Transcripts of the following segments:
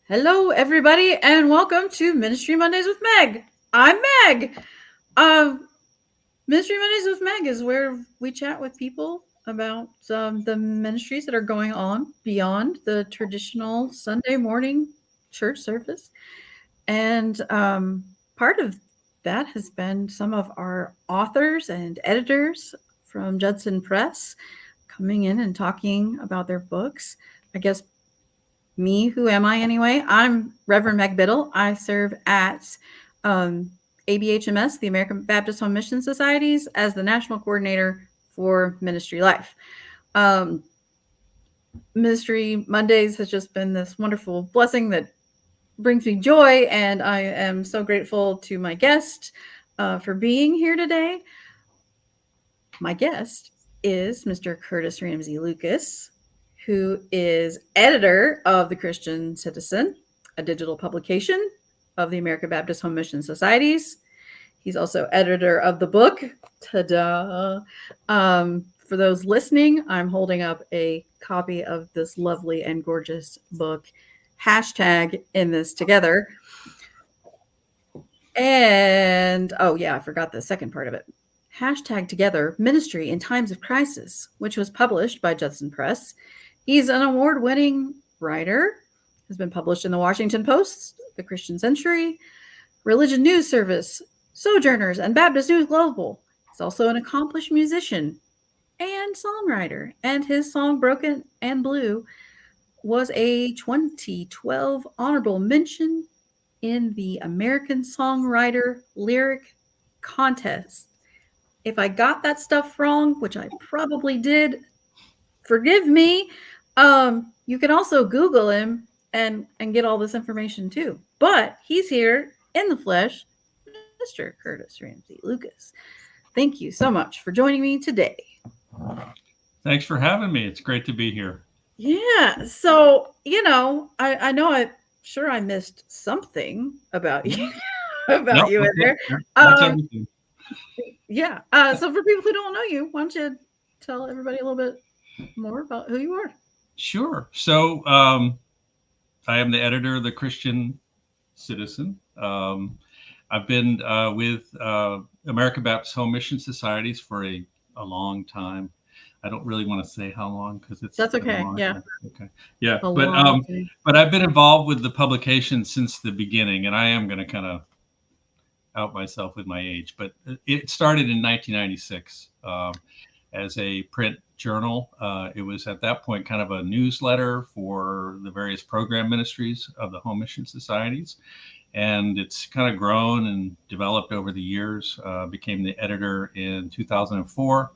Hello, everybody, and welcome to Ministry Mondays with Meg. I'm Meg. Um, Ministry Mondays with Meg is where we chat with people about the ministries that are going on beyond the traditional Sunday morning church service. And part of that has been some of our authors and editors from Judson Press coming in and talking about their books. I guess me, who am I anyway? I'm Reverend Meg Biddle. I serve at ABHMS, the American Baptist Home Mission Societies, as the national coordinator for Ministry Life. Um, Ministry Mondays has just been this wonderful blessing that brings me joy, and I am so grateful to my guest for being here today. My guest is Mr. Curtis Ramsey-Lucas, who is editor of the Christian Citizen, a digital publication of the American Baptist Home Mission Societies. He's also editor of the book. Ta-da! For those listening, I'm holding up a copy of this lovely and gorgeous book. Hashtag in this together. And oh yeah, I forgot the second part of it. Hashtag together ministry in times of crisis, which was published by Judson Press. He's an award-winning writer, has been published in the Washington Post, the Christian Century, Religion News Service, Sojourners, and Baptist News Global. He's also an accomplished musician and songwriter, and his song Broken and Blue was a 2012 honorable mention in the American Songwriter Lyric Contest. If I got that stuff wrong, which I probably did, forgive me. You can also Google him and get all this information too. But he's here in the flesh, Mr. Curtis Ramsey-Lucas. Thank you so much for joining me today. Thanks for having me. It's great to be here. Yeah. So, I know I missed something about you about Nope, you in there. that's Um, everything. yeah. So for people who don't know you, why don't you tell everybody a little bit more about who you are? Sure. So I am the editor of the Christian Citizen. I've been with American Baptist Home Mission Societies for a long time. I don't really want to say how long because it's That's been a okay. long Yeah. time. Okay. Yeah. A But long time. but I've been involved with the publication since the beginning, and I am going to kind of out myself with my age, but it started in 1996 as a print journal. It was at that point kind of a newsletter for the various program ministries of the home mission societies. And it's kind of grown and developed over the years. Became the editor in 2004.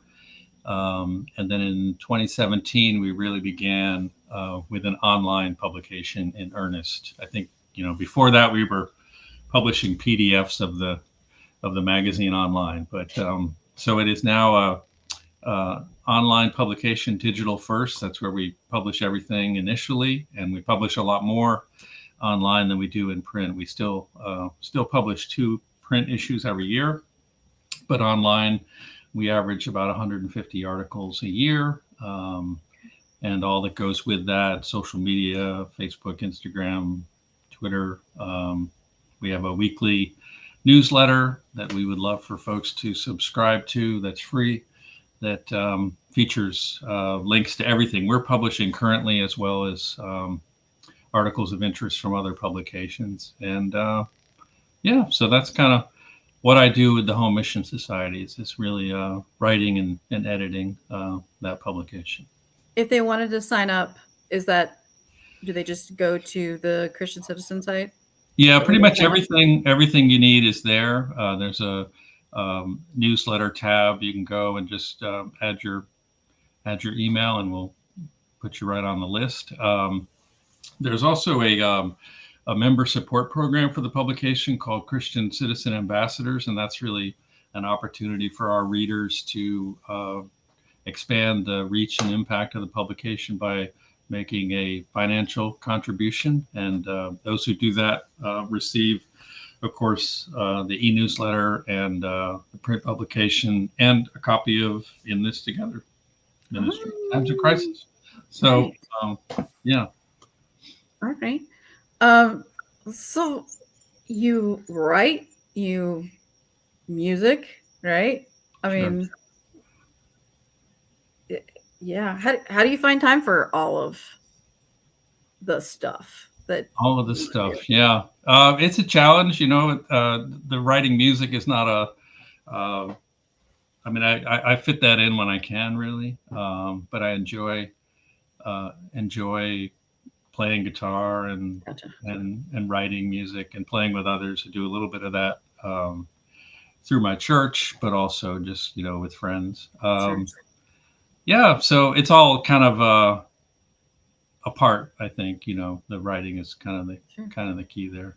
And then in 2017, we really began with an online publication in earnest. I think, before that we were publishing PDFs of the magazine online, but so it is now a online publication, digital first. That's where we publish everything initially, and we publish a lot more online than we do in print. We still publish 2 print issues every year, but online we average about 150 articles a year, and all that goes with that: social media, Facebook, Instagram, Twitter. We have a weekly newsletter that we would love for folks to subscribe to. That's free. That features links to everything we're publishing currently, as well as articles of interest from other publications. And so that's kind of what I do with the Home Mission Society. Is really writing and editing that publication. If they wanted to sign up, do they just go to the Christian Citizen site? Is Yeah, that where pretty they much sign up? everything you need is there. There's a newsletter tab. You can go and just add your email, and we'll put you right on the list. There's also a member support program for the publication called Christian Citizen Ambassadors, and that's really an opportunity for our readers to expand the reach and impact of the publication by making a financial contribution. And those who do that receive, of course, the e-newsletter and the print publication, and a copy of In This Together, Ministry in Times of Oh, Crisis. So, right. yeah. All right. Um, so you write, you music, right? I Sure. mean, y- yeah. How do you find time for all of the stuff that All of this you do? stuff. Yeah. It's a challenge, you know. The writing music is not I mean, I fit that in when I can, really. But I enjoy playing guitar Gotcha. and writing music and playing with others. I do a little bit of that through my church, but also just with friends. Sure. Yeah, so it's all kind of apart. I think the writing is Sure. kind of the key there.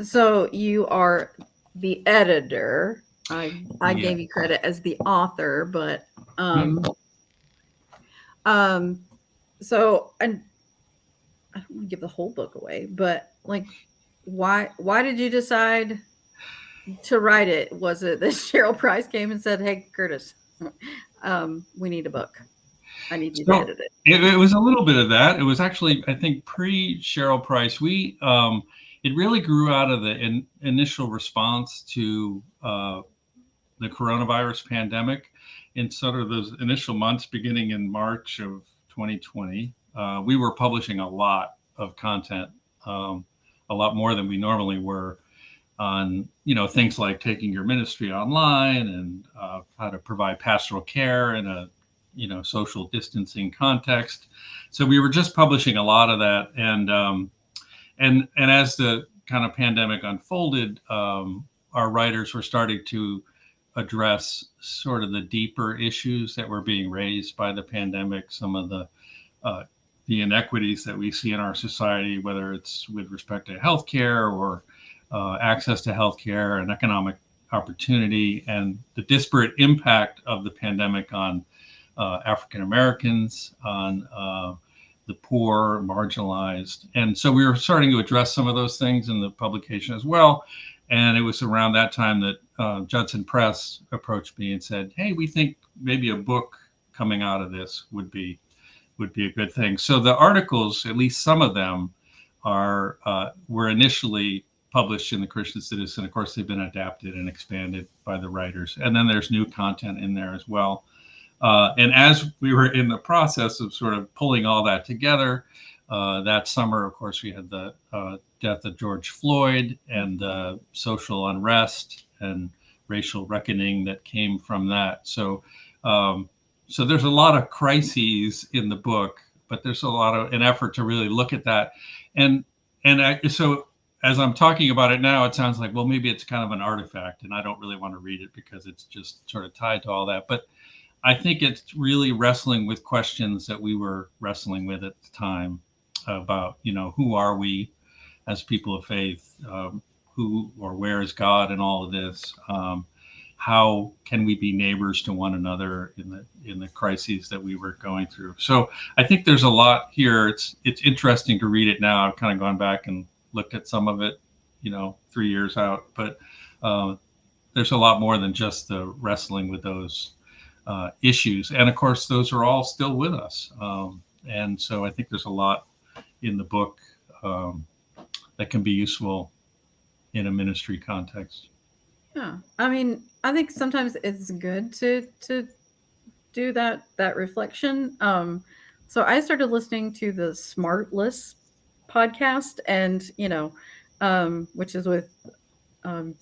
So you are the editor. I Yeah. gave you credit as the author, but Mm. um um so and I don't want to give the whole book away, but like why did you decide to write it? Was it that Cheryl Price came and said, "Hey, Curtis, we need a book. I need you to So edit it." it was a little bit of that. It was actually, I think, pre Cheryl Price. It really grew out of the initial response to the coronavirus pandemic in sort of those initial months beginning in March of 2020. We were publishing a lot of content, um, a lot more than we normally were on things like taking your ministry online and how to provide pastoral care in a social distancing context. So we were just publishing a lot of that, and as the kind of pandemic unfolded, our writers were starting to address sort of the deeper issues that were being raised by the pandemic, some of uh, the inequities that we see in our society, whether it's with respect to healthcare or access to healthcare and economic opportunity, and the disparate impact of the pandemic on African Americans, on the poor, marginalized. And so we were starting to address some of those things in the publication as well. And it was around that time that Judson Press approached me and said, "Hey, we think maybe a book coming out of this would be a good thing." So the articles, at least some of them, are were initially published in the Christian Citizen. Of course, they've been adapted and expanded by the writers, and then there's new content in there as well. And as we were in the process of sort of pulling all that together, that summer, of course, we had the death of George Floyd and social unrest and racial reckoning that came from that. Um, so there's a lot of crises in the book, but there's a lot of an effort to really look at that. And so as I'm talking about it now, it sounds like, well, maybe it's kind of an artifact, and I don't really want to read it because it's just sort of tied to all that. But I think it's really wrestling with questions that we were wrestling with at the time about, who are we as people of faith? Who or where is God in all of this? How can we be neighbors to one another in the crises that we were going through? So I think there's a lot here. It's interesting to read it now. I've kind of gone back and looked at some of it, 3 years out, but uh, there's a lot more than just the wrestling with those issues. And of course, those are all still with us. And so I think there's a lot in the book um, that can be useful in a ministry context. Yeah. I mean, I think sometimes it's good to do that reflection. So I started listening to the Smartless podcast, and which is with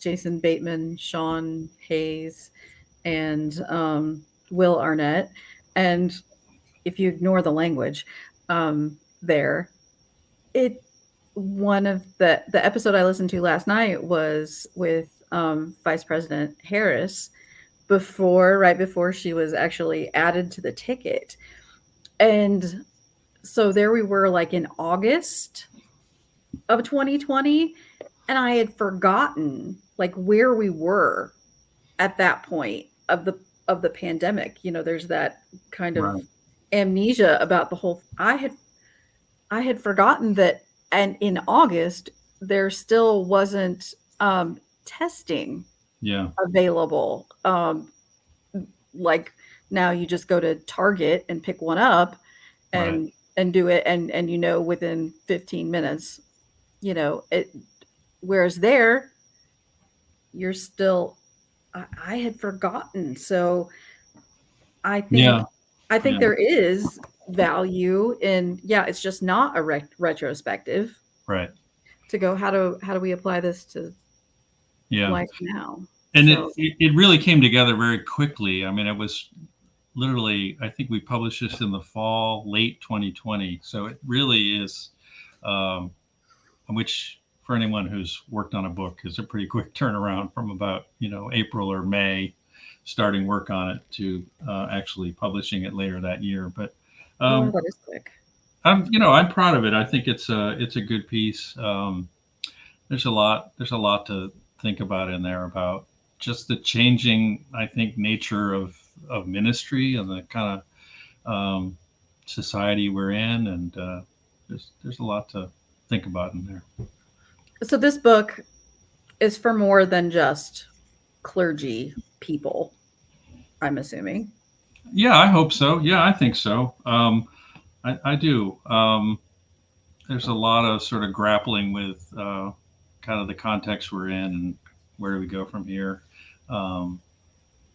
Jason Bateman, Sean Hayes, and Will Arnett. And if you ignore the language, there, it one of the episode I listened to last night was with Vice President Harris right before she was actually added to the ticket. And so there we were, like, in August of 2020, and I had forgotten, like, where we were at that point of the pandemic. There's that kind of Right. amnesia about the whole. I had forgotten that, and in August there still wasn't testing Yeah. available. Like, now you just go to Target and pick one up, Right. and and do it, and within 15 minutes, it. Whereas there, you're still. I had forgotten, so I think Yeah. I think Yeah. there is value in, yeah, it's just not a retrospective Right. to go, how do we apply this to Yeah. life now? And So it really came together very quickly. I mean, it was literally, I think we published this in the fall, late 2020. So it really is, um, which for anyone who's worked on a book is a pretty quick turnaround from about, April or May, starting work on it to actually publishing it later that year. But wow, um, that is quick. I'm proud of it. I think it's a good piece. There's a lot to think about in there about just the changing, I think, nature of ministry and the kind of society we're in, and there's a lot to think about in there. So this book is for more than just clergy people, I'm assuming. Yeah, I hope so. Yeah, I think so. I do. There's a lot of sort of grappling with kind of the context we're in and where do we go from here.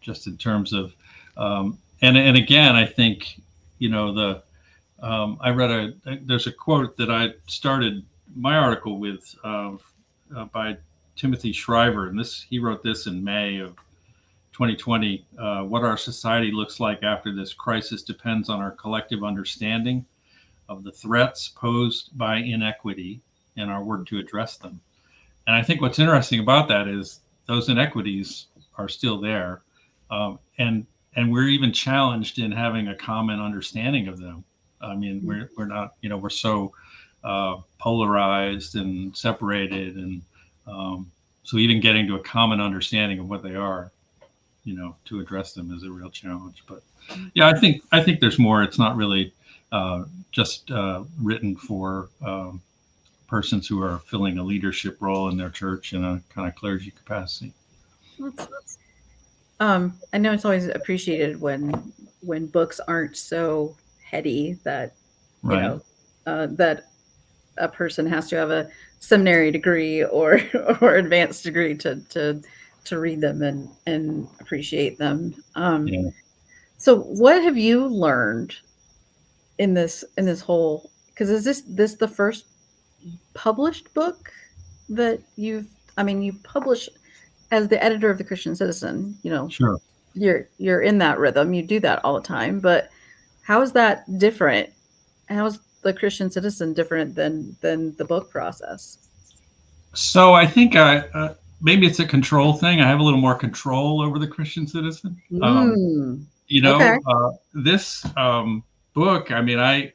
Just in terms of, and again, I think, the I read there's a quote that I started my article with by Timothy Shriver, and he wrote this in May of 2020. What our society looks like after this crisis depends on our collective understanding of the threats posed by inequity and our work to address them. And I think what's interesting about that is those inequities are still there, and we're even challenged in having a common understanding of them. I mean, we're not, we're so polarized and separated, and so even getting to a common understanding of what they are, to address them is a real challenge. But yeah, I think there's more. It's not really just written for persons who are filling a leadership role in their church in a kind of clergy capacity. Let's, I know it's always appreciated when books aren't so heady that you Right. know that a person has to have a seminary degree or or advanced degree to read them and appreciate them. Yeah. So what have you learned in this whole? Because is this the first published book that you've? I mean, you publish as the editor of the Christian Citizen. Sure. You're in that rhythm. You do that all the time. But how is that different? How is the Christian Citizen different than the book process? So I think maybe it's a control thing. I have a little more control over the Christian Citizen. Mm, okay. This book. I mean, I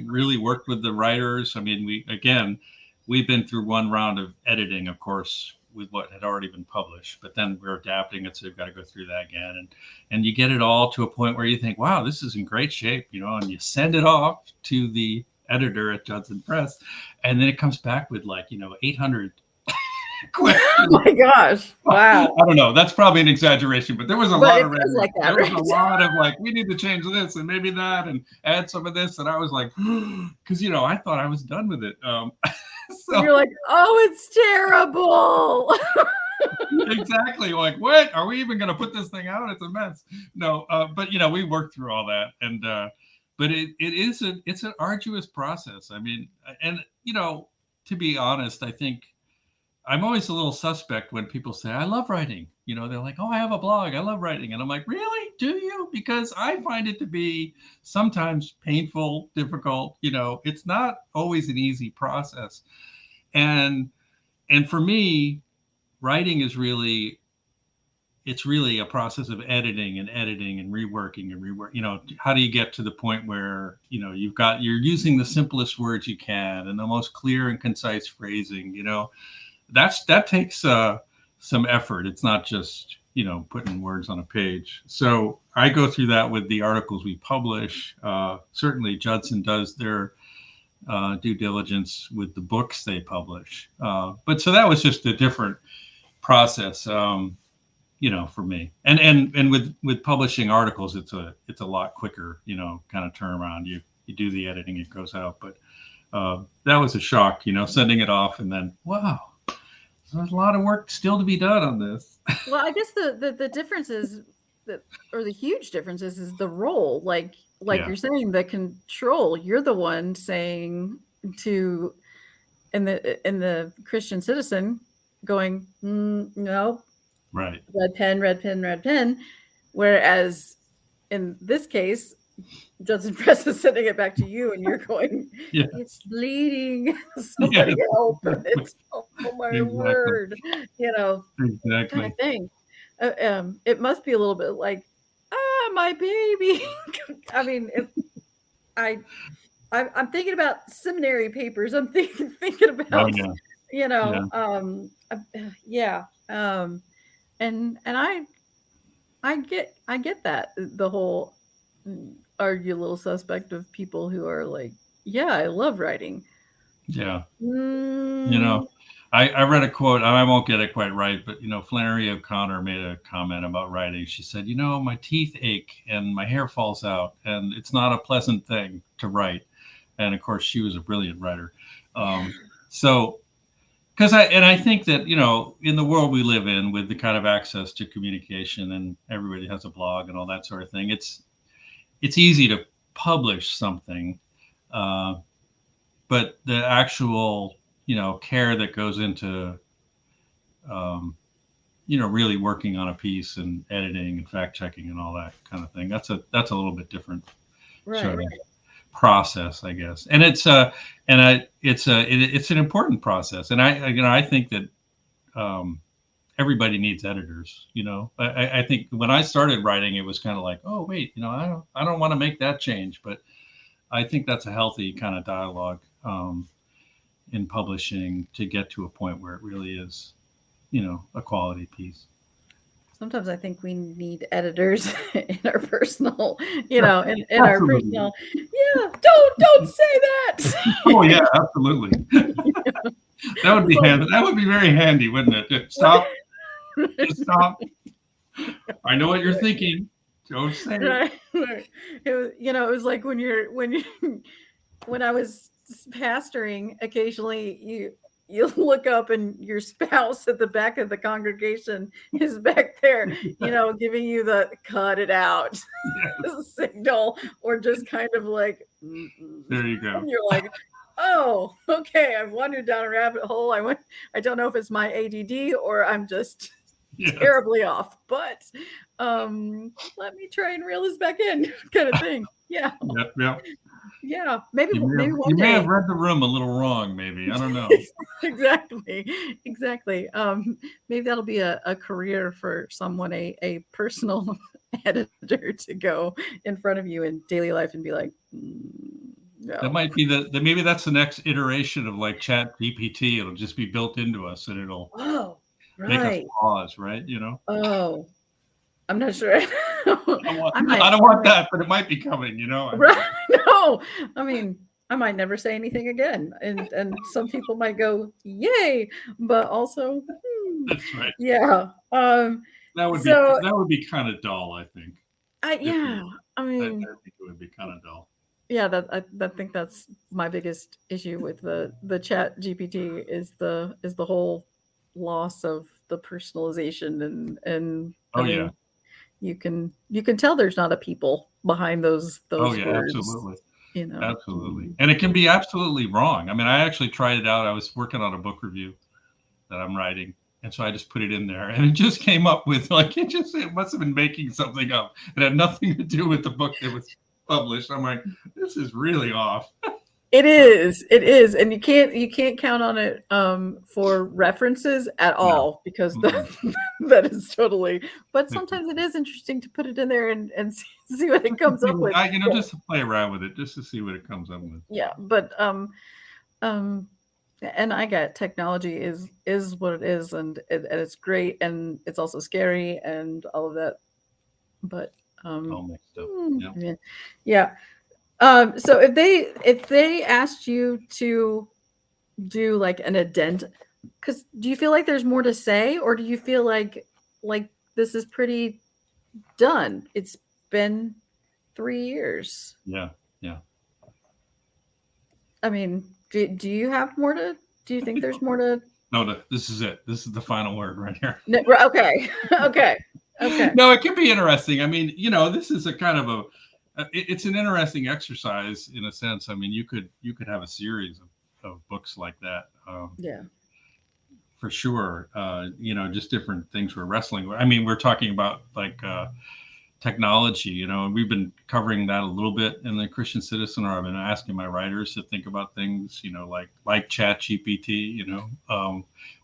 really worked with the writers. I mean, we've been through one round of editing, of course, with what had already been published, but then we're adapting it, so we've got to go through that again, and you get it all to a point where you think, wow, this is in great shape, and you send it off to the editor at Judson Press, and then it comes back with 800 Oh questions. my gosh! Wow. I don't know. That's probably an exaggeration, but there was a But lot it of red. feels like that, There was right? a lot of we need to change this and maybe that and add some of this. And I was like, because I thought I was done with it. And So you're like, oh, it's terrible. exactly, what are we even going to put this thing out? It's a mess. No, but we worked through all that, and but it's an arduous process. I mean, and to be honest, I think I'm always a little suspect when people say, I love writing. They're like, oh, I have a blog. I love writing. And I'm like, really? Do you? Because I find it to be sometimes painful, difficult. It's not always an easy process. And for me, writing is really a process of editing and editing and reworking and rework. How do you get to the point where, you're using the simplest words you can and the most clear and concise phrasing, that takes some effort. It's not just putting words on a page. So I go through that with the articles we publish. Certainly, Judson does their due diligence with the books they publish. But so that was just a different process, for me. And with publishing articles, it's a lot quicker, kind of turnaround. you do the editing, it goes out. But that was a shock, sending it off and then, wow, there's a lot of work still to be done on this. Well, I guess the difference is that, or the huge difference is the role. Like Yeah, you're saying, the control. You're the one saying to in the Christian Citizen, going, no, right. red pen, red pen, red pen. Whereas in this case, Judson Press is sending it back to you, and you're going, Yeah, it's bleeding. yeah, Somebody help exactly, it. Oh my exactly, word. Kind of exactly. thing. It must be a little bit like, my baby. I mean, if I, I'm thinking about seminary papers. I'm thinking Oh about, yeah, you yeah, know, yeah. And I get that, the whole, are you a little suspect of people who are like, yeah, I love writing. yeah. You know, Mm, I read a quote, and I won't get it quite right, but Flannery O'Connor made a comment about writing. She said, my teeth ache and my hair falls out, and it's not a pleasant thing to write. And of course, she was a brilliant writer. yeah, So, I think that in the world we live in, with the kind of access to communication, and everybody has a blog and all that sort of thing, it's easy to publish something, uh, but the actual care that goes into um, really working on a piece and editing and fact checking and all that kind of thing. That's a little bit different sort right. of process, I guess. And it's an important process. And I think that um, everybody needs editors. I think when I started writing, it was kind of like, oh wait, I don't want to make that change, but I think that's a healthy kind of dialogue in publishing to get to a point where it really is, a quality piece. Sometimes I think we need editors in our personal, in our Absolutely. personal. Yeah, don't say Oh that. yeah, absolutely. That would It's be like, handy. That would be very handy, wouldn't it? Just what? stop. Just stop. I know what you're thinking. Don't say it. Right, right. It was like when I was pastoring, occasionally you look up and your spouse at the back of the congregation is back there, giving you the cut it out Yes, signal, or just kind of like, there you go. and you're like, oh, okay, I've wandered down a rabbit hole. I don't know if it's my ADD or I'm just Yes. terribly off, but let me try and reel this back in, kind of thing. Yeah, Yep. Yep. yeah. Maybe You may maybe have one you may have day. read the room a little wrong, maybe. I don't know. Exactly, exactly. Maybe that'll be a career for someone, a personal editor, to go in front of you in daily life and be like, That no. might be maybe that's the next iteration of like Chat GPT. It'll just be built into us, and it'll Oh, make us right. pause, right? Oh, I'm not sure. I don't want, I I might, don't I want might, that, but it might be coming. I right? mean, No, I mean, I might never say anything again, and some people might go, "Yay!" But also, that's right. yeah. That would be So that would be kind of dull, I think. If we, yeah, I I mean, think it would be kind of dull. yeah. I think that's my biggest issue with the Chat GPT, is the whole loss of the personalization, and I Oh yeah. mean, you can tell there's not a people behind those Oh those yeah. words, Absolutely. you know. Absolutely. And it can be absolutely wrong. I mean, I actually tried it out. I was working on a book review that I'm writing. And so I just put it in there and it just came up with like, it must have been making something up. It had nothing to do with the book that was published. I'm like, this is really off. So, It is, and you can't count on it for references at no. all, because Mm-mm. that is totally. But It- sometimes it is interesting to put it in there and see what it comes up with. just to play around with it, just to see what it comes up with. Yeah, but um, and I get, technology is what it is, and it's great, and it's also scary and all of that. But um, All mixed up. Yeah. yeah, yeah. So if they asked you to do like an addendum, because do you feel like there's more to say, or do you feel like this is pretty done? It's been 3 years. Yeah. Yeah. I mean, do you have more to? Do you think there's more to? No, this is it. This is the final word right here. No, okay, okay, okay. No, it could be interesting. I mean, this is a kind of it's an interesting exercise in a sense. I mean, you could have a series of books like that. Yeah, For sure. Just different things we're wrestling with. I mean, we're talking about like technology, and we've been covering that a little bit in the Christian Citizen, or I've been asking my writers to think about things, like Chat GPT,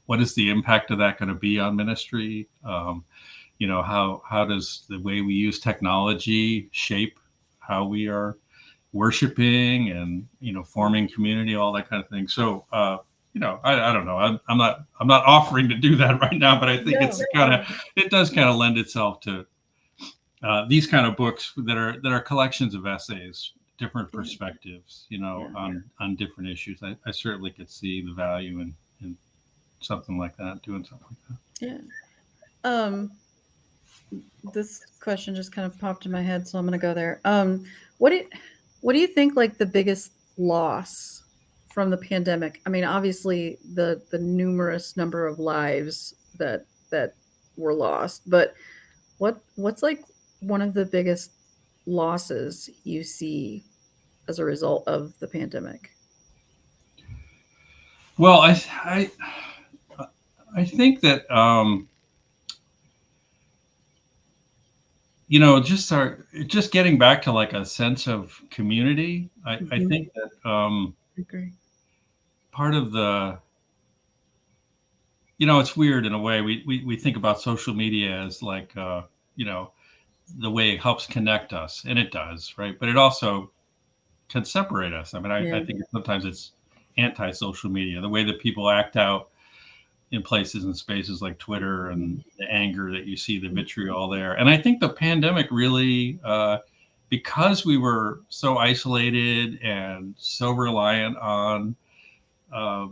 what is the impact of that going to be on ministry? How does the way we use technology shape how we are worshiping and, forming community, all that kind of thing. So, I don't know. I'm not offering to do that right now, but I think it does kind of lend itself to these kind of books that are collections of essays, different perspectives, on different issues. I certainly could see the value in something like that, doing something like that. yeah. This question just kind of popped in my head, so I'm going to go there. What do what do you think like the biggest loss from the pandemic? I mean, obviously the numerous number of lives that were lost, but what's like one of the biggest losses you see as a result of the pandemic? Well, I think that just getting back to like a sense of community. I think that I agree. part of the it's weird in a way. We think about social media as like the way it helps connect us, and it does, right? But it also can separate us. I mean, I Yeah. think sometimes it's anti-social media, the way that people act out in places and spaces like Twitter, and the anger that you see, the vitriol there. And I think the pandemic really, because we were so isolated and so reliant on uh,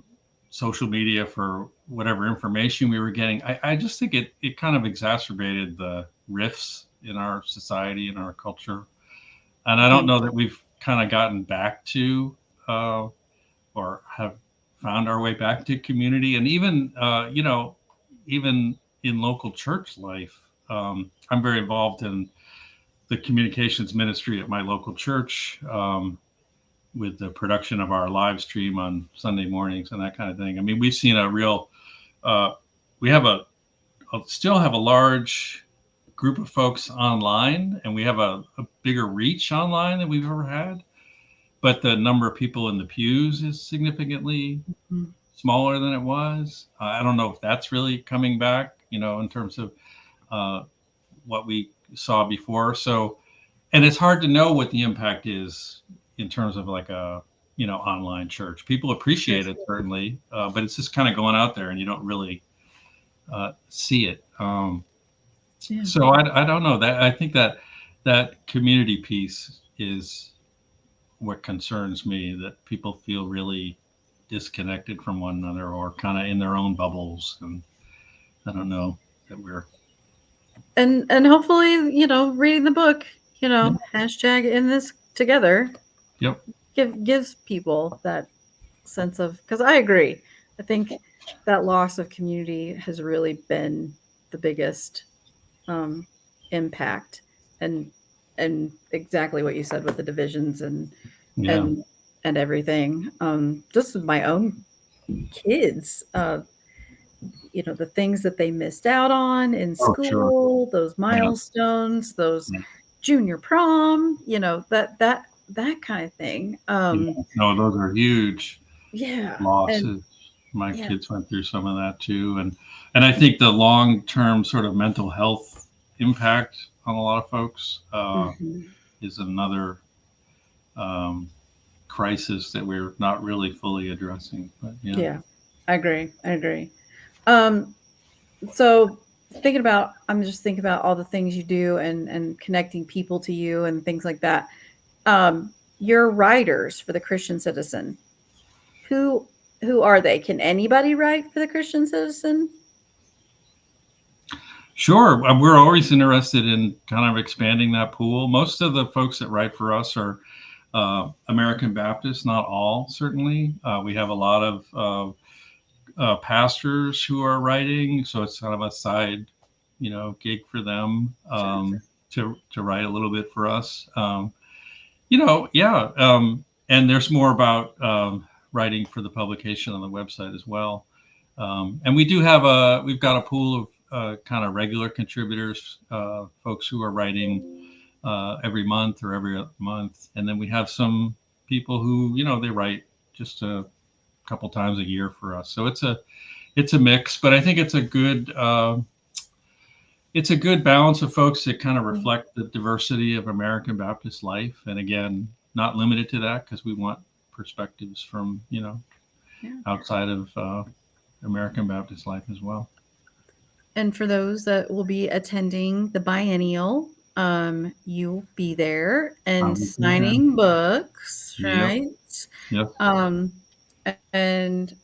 social media for whatever information we were getting, I just think it kind of exacerbated the rifts in our society and our culture. And I don't know that we've kind of gotten back to or have found our way back to community. And even even in local church life, I'm very involved in the communications ministry at my local church, with the production of our live stream on Sunday mornings and that kind of thing. I mean, we've seen a real we have still have a large group of folks online, and we have a bigger reach online than we've ever had, but the number of people in the pews is significantly Mhm. smaller than it was. I don't know if that's really coming back, in terms of uh, what we saw before. So, and it's hard to know what the impact is in terms of like a, online church. People appreciate it certainly, but it's just kind of going out there and you don't really see it. Yeah. So I don't know that. I think that community piece is what concerns me, that people feel really disconnected from one another or kind of in their own bubbles. And I don't know that we're, And hopefully, reading the book, yeah, hashtag in this together yep. gives people that sense of, because I agree. I think that loss of community has really been the biggest um, impact, and exactly what you said with the divisions Yeah. and and everything. Just with my own kids, the things that they missed out on in Oh, sure. school, those Yeah. milestones, those Yeah. junior prom, that kind of thing. Yeah. No, those are huge Yeah, and losses. My yeah, kids went through some of that too. And I think the long-term sort of mental health impact on a lot of folks mhm, is another um, crisis that we're not really fully addressing. But yeah. yeah, I agree. I agree. Um, so I'm just thinking about all the things you do and connecting people to you and things like that. Your writers for the Christian Citizen. Who who are they? Can anybody write for the Christian Citizen? Sure. We're always interested in kind of expanding that pool. Most of the folks that write for us are American Baptists, not all, certainly. We have a lot of pastors who are writing, so it's kind of a side, gig for them, Sure, sure. to write a little bit for us. Yeah. And there's more about writing for the publication on the website as well. And we've got a pool of kind of regular contributors, folks who are writing every month or every other month, and then we have some people who they write just a couple times a year for us. So it's a mix, but I think it's a good balance of folks that kind of Mhm. reflect the diversity of American Baptist life. And again, not limited to that, because we want perspectives from Yeah. outside of American Baptist life as well. And for those that will be attending the biennial, you'll be there I and will be there. signing books, Yep. right? Yep. Um, and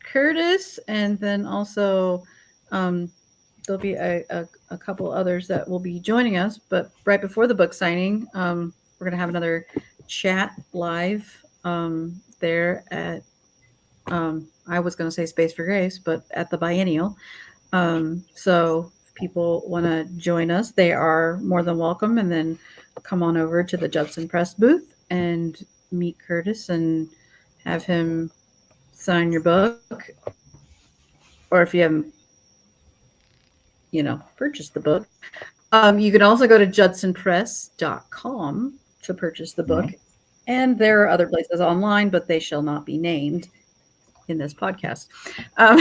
Curtis, and then also um, there'll be a couple others that will be joining us. But right before the book signing, we're going to have another chat live there at, I was going to say Space for Grace, but at the biennial. So if people want to join us, they are more than welcome. And then come on over to the Judson Press booth and meet Curtis and have him sign your book. Or if you haven't, purchased the book, you can also go to judsonpress.com to purchase the book. Right. And there are other places online, but they shall not be named in this podcast. Um,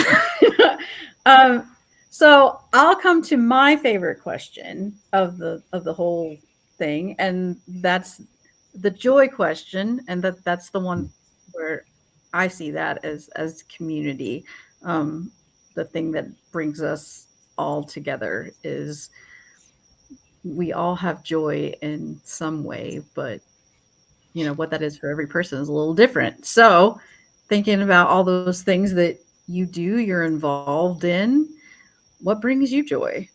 um, so I'll come to my favorite question of the whole thing, and that's the joy question, and that's the one where I see that as community. Um, the thing that brings us all together is we all have joy in some way, but what that is for every person is a little different. So thinking about all those things that you do, you're involved in, what brings you joy?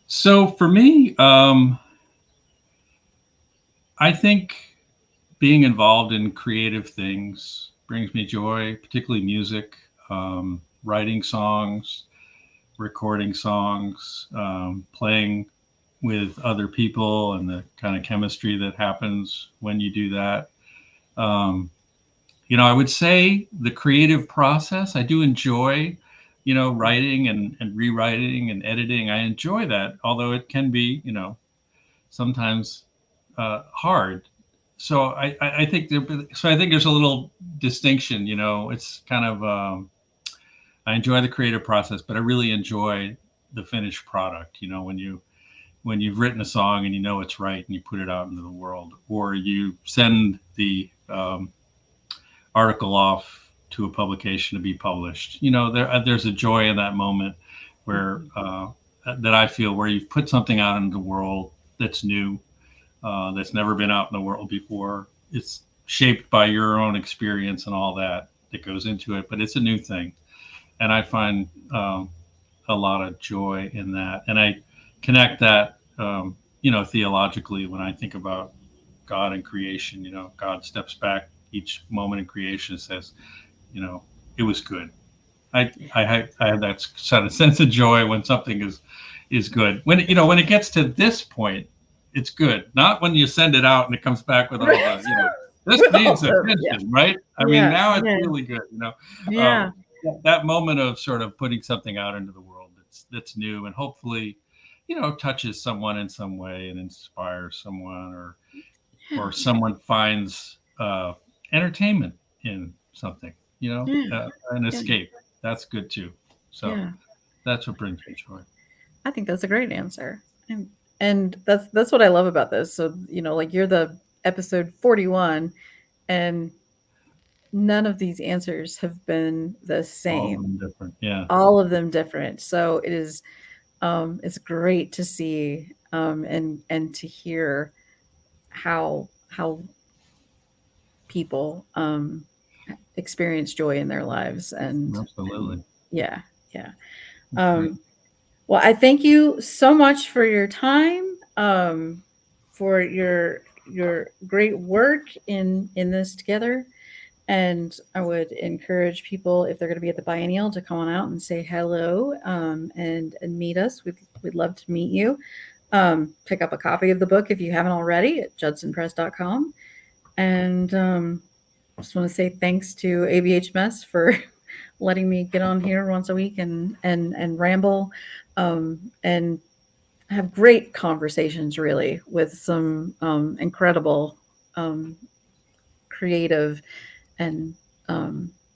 So for me, I think being involved in creative things brings me joy, particularly music, writing songs, recording songs, playing with other people, and the kind of chemistry that happens when you do that. Um, I would say the creative process, I do enjoy, writing and rewriting and editing. I enjoy that, although it can be, sometimes hard. So I think so. I think there's a little distinction. It's kind of I enjoy the creative process, but I really enjoy the finished product. When you've written a song and you know it's right and you put it out into the world, or you send the article off to a publication to be published. There's a joy in that moment where that I feel, where you've put something out into the world that's new, that's never been out in the world before. It's shaped by your own experience and all that goes into it, but it's a new thing, and I find a lot of joy in that, and I connect that, theologically when I think about God and creation. God steps back each moment in creation and says, you know, it was good. I have that sort of sense of joy when something is good. When it gets to this point, it's good. Not when you send it out and it comes back with all the this With all needs the yeah, attention, right? I mean, yeah, now it's yeah, really good. yeah, That moment of sort of putting something out into the world that's new and hopefully, touches someone in some way and inspires someone, or yeah, someone finds entertainment in something, yeah, an yeah, escape. That's good too. So yeah. that's what brings me joy. I think that's a great answer, and that's what I love about this. So like you're the episode 41, and none of these answers have been the All of same. them different. Yeah. All of them different. So it's great to see and to hear how people experience joy in their lives, and Absolutely. yeah, yeah. That's great. um well, I thank you so much for your time, for your great work in this together. And I would encourage people, if they're going to be at the biennial, to come on out and say hello, and meet us. We'd love to meet you. Pick up a copy of the book if you haven't already at judsonpress.com. And I just want to say thanks to ABHMS for letting me get on here once a week and ramble, and have great conversations, really, with some incredible, um, creative, and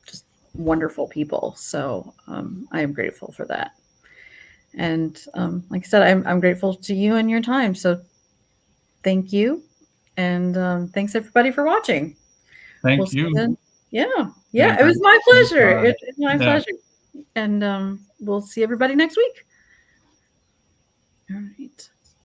just wonderful people. So I am grateful for that. And like I said, I'm grateful to you and your time. So thank you. And thanks everybody for watching. We'll Thank see you you. then. Yeah. Yeah. And It was my pleasure. bye. It's my Yeah. pleasure. And we'll see everybody next week. All right.